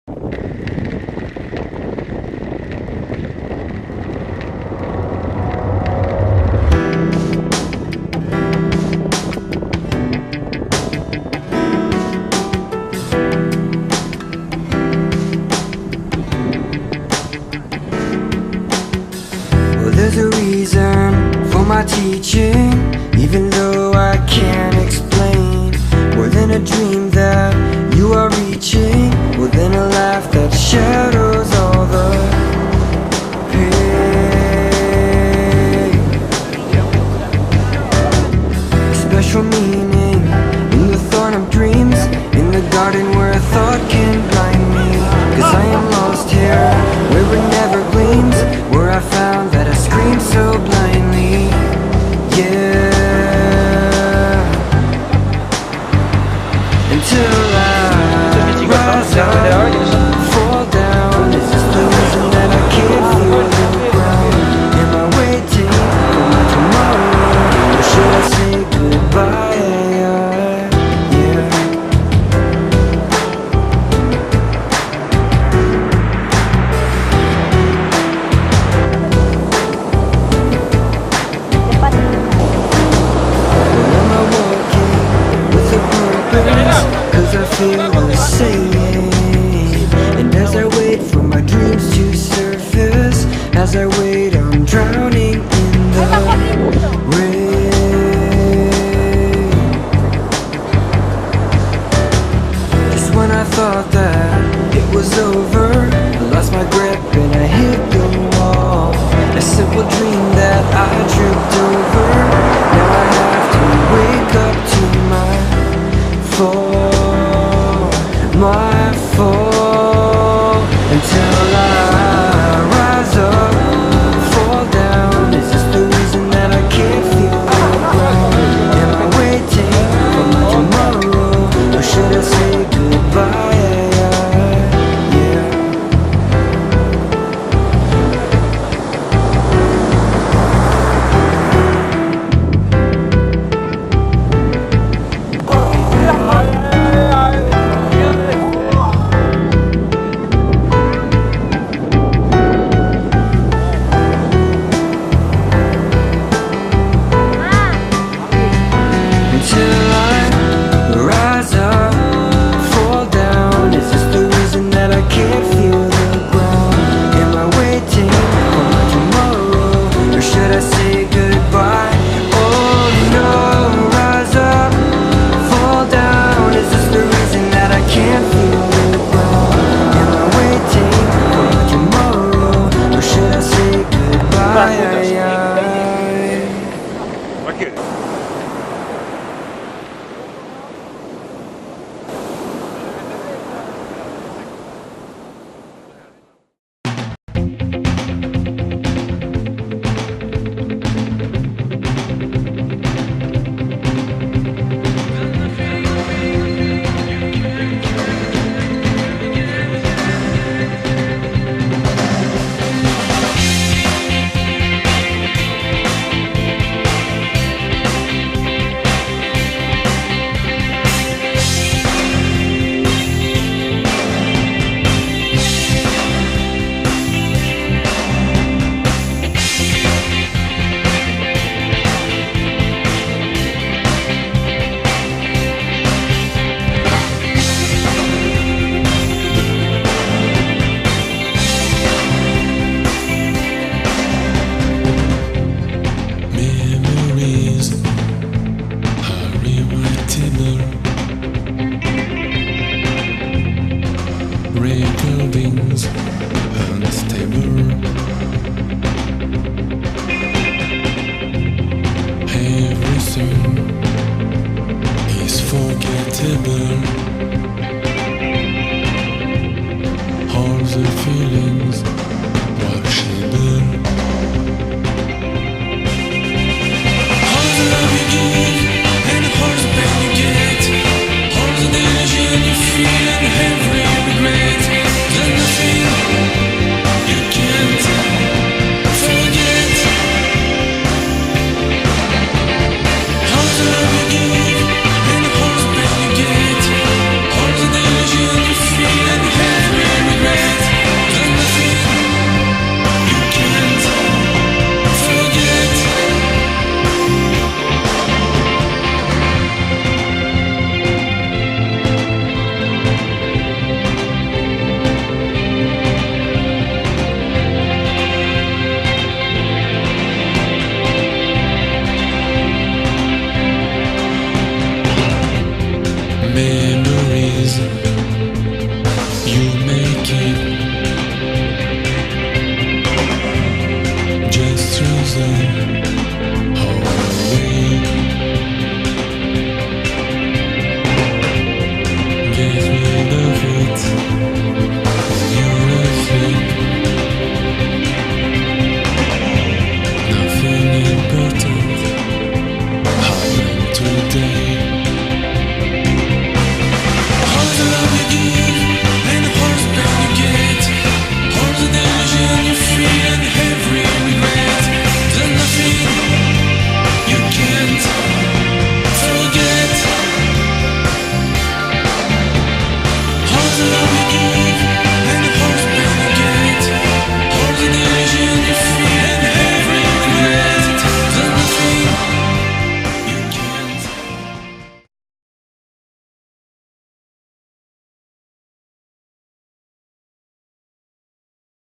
There's a reason for my teaching, even though I can't explain. More than a dream that you are reaching, more than a laugh that shadows all the pain. A special meaning in the thorn of dreams, in the garden where thought can blind me. 'Cause I am lost here, where it never gleams, where I found that I scream so blindly, yeah. Until I rise up, fall down. Is this the reason that I can't feel the ground? Am I waiting for my tomorrow, or should I say goodbye? Cause I feel the same. And as I wait for my dreams to surface, as I wait I'm drowning in the rain. Just when I thought that it was over, I lost my grip and I hit the wall. A simple dream that I tripped over, now I have to wake up to my fall, until I rise up, fall down. Is this the reason that I can't feel the ground? Am I waiting for my tomorrow, or should I say goodbye? Recordings